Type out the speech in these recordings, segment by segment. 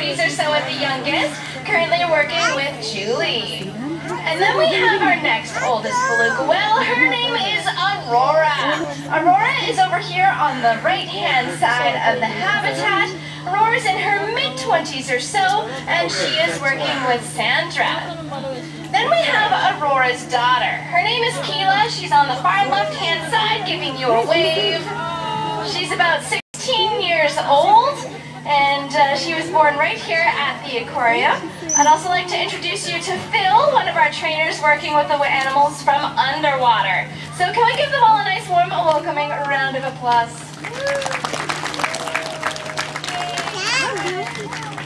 40s or so at the youngest, currently working with Julie. And then we have our next oldest beluga whale. Her name is Aurora. Aurora is over here on the right-hand side of the habitat. Aurora's in her mid-20s or so, and she is working with Sandra. Then we have Aurora's daughter. Her name is Keela. She's on the far left-hand side, giving you a wave. She's about 16 years old, and she was born right here at the aquarium. I'd also like to introduce you to Phil, one of our trainers working with the animals from underwater. So can we give them all a nice warm welcoming round of applause?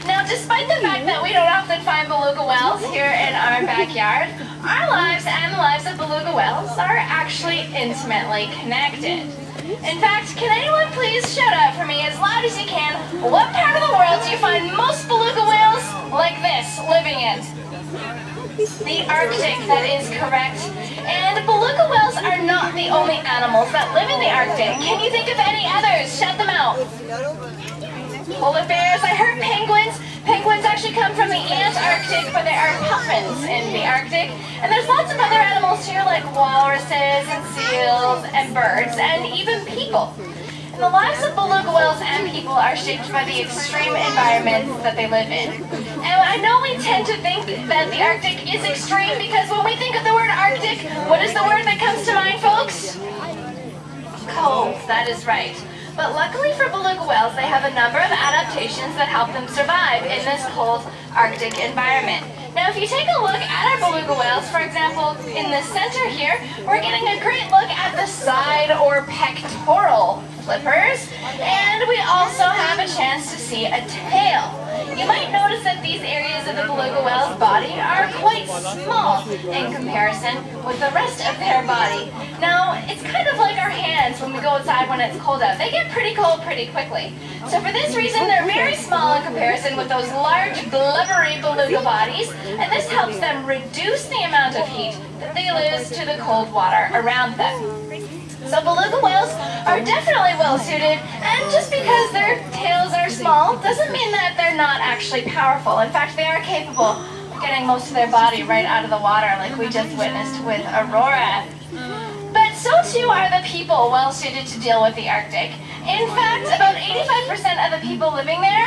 Now, despite the fact that we don't often find beluga whales here in our backyard, our lives and the lives of beluga whales are actually intimately connected. In fact, can anyone please shout out for me as loud as you can, what part of the world do you find most beluga whales like this living in? The Arctic, that is correct. And beluga whales are not the only animals that live in the Arctic. Can you think of any others? Shout them out. Polar bears, I heard penguins. Penguins actually come from the Antarctic, but there are puffins in the Arctic. And there's lots of other animals too, like walruses and seals and birds and even people. And the lives of beluga whales and people are shaped by the extreme environments that they live in. And I know we tend to think that the Arctic is extreme because when we think of the word Arctic, what is the word that comes to mind, folks? Cold, that is right. But luckily for beluga whales, they have a number of adaptations that help them survive in this cold Arctic environment. Now, if you take a look at our beluga whales, for example, in the center here, we're getting a great look at the side or pectoral flippers, and we also have a chance to see a tail. You might notice that these areas of the beluga whale's body are quite small in comparison with the rest of their body. Now, it's kind of like our hands when we go outside when it's cold out. They get pretty cold pretty quickly. So for this reason, they're very small in comparison with those large, blubbery beluga bodies, and this helps them reduce the amount of heat that they lose to the cold water around them. So beluga whales are definitely well suited, and just because their tails are small doesn't mean that they're not actually powerful. In fact, they are capable of getting most of their body right out of the water, like we just witnessed with Aurora. But so too are the people well suited to deal with the Arctic. In fact, about 85% of the people living there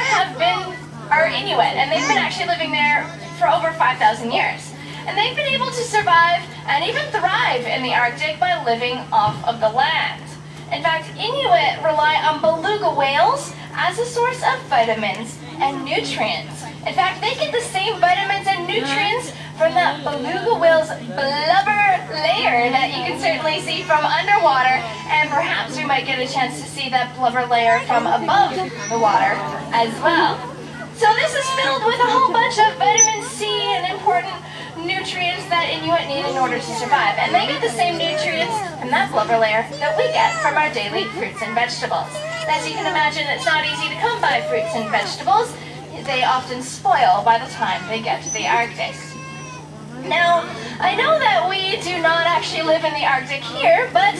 are Inuit, and they've been actually living there for over 5,000 years. And they've been able to survive and even thrive in the Arctic by living off of the land. In fact, Inuit rely on beluga whales as a source of vitamins and nutrients. In fact, they get the same vitamins and nutrients from that beluga whale's blubber layer that you can certainly see from underwater, and perhaps we might get a chance to see that blubber layer from above the water as well. So this is filled with a whole bunch of vitamin C and important nutrients that Inuit need in order to survive. And they get the same nutrients from that blubber layer that we get from our daily fruits and vegetables. As you can imagine, it's not easy to come by fruits and vegetables. They often spoil by the time they get to the Arctic. Now, I know that we do not actually live in the Arctic here, but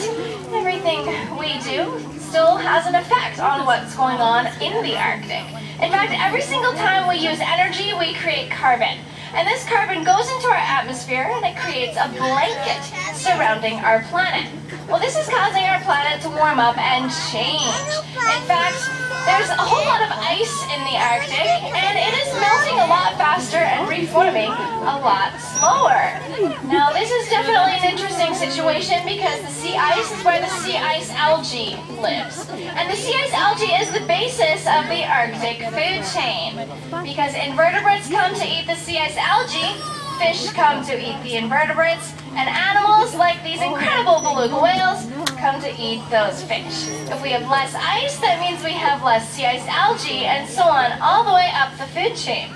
everything we do still has an effect on what's going on in the Arctic. In fact, every single time we use energy, we create carbon. And this carbon goes into our atmosphere and it creates a blanket surrounding our planet. Well, this is causing our planet to warm up and change. In fact, there's a whole lot of ice in the Arctic, and it is melting a lot faster and reforming a lot slower. Now, this is definitely an interesting situation because the sea ice is where the sea ice algae lives. And the sea ice algae is the basis of the Arctic food chain. Because invertebrates come to eat the sea ice algae, fish come to eat the invertebrates, and animals like these incredible beluga whales come to eat those fish. If we have less ice, that means we have less sea ice algae, and so on, all the way up the food chain.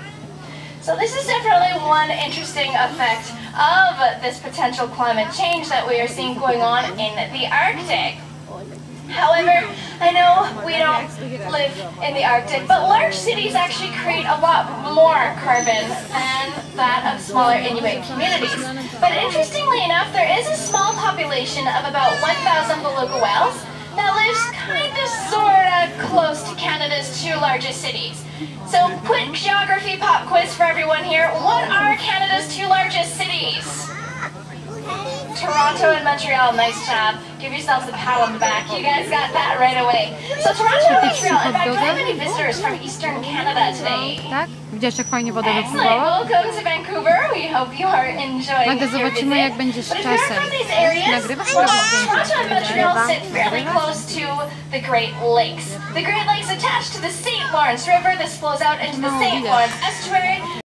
So this is definitely one interesting effect of this potential climate change that we are seeing going on in the Arctic. However, I know we don't live in the Arctic, but large cities actually create a lot more carbon than that of smaller Inuit communities. But interestingly enough, there is a small population of about 1,000 beluga whales that lives kind of sort of close to Canada's 2 largest cities. So, quick geography pop quiz for everyone here. What are Canada's 2 largest cities? Toronto and Montreal, nice job. Give yourselves a pat on the back. You guys got that right away. So Toronto and Montreal, in fact, do I have any visitors from Eastern Canada today? Tak? Widziałeś, jak fajnie woda Excellent. wypływała? Welcome to Vancouver. We hope you are enjoying Magda, your zobaczymy, visit. jak będzie z But if you're czasem. from these areas, Nagrywasz? well, Nagrywasz. Toronto and Montreal sit fairly Nagrywasz? close to the Great Lakes. The Great Lakes attached to the St. Lawrence River. This flows out into the No, St. widać. Lawrence estuary.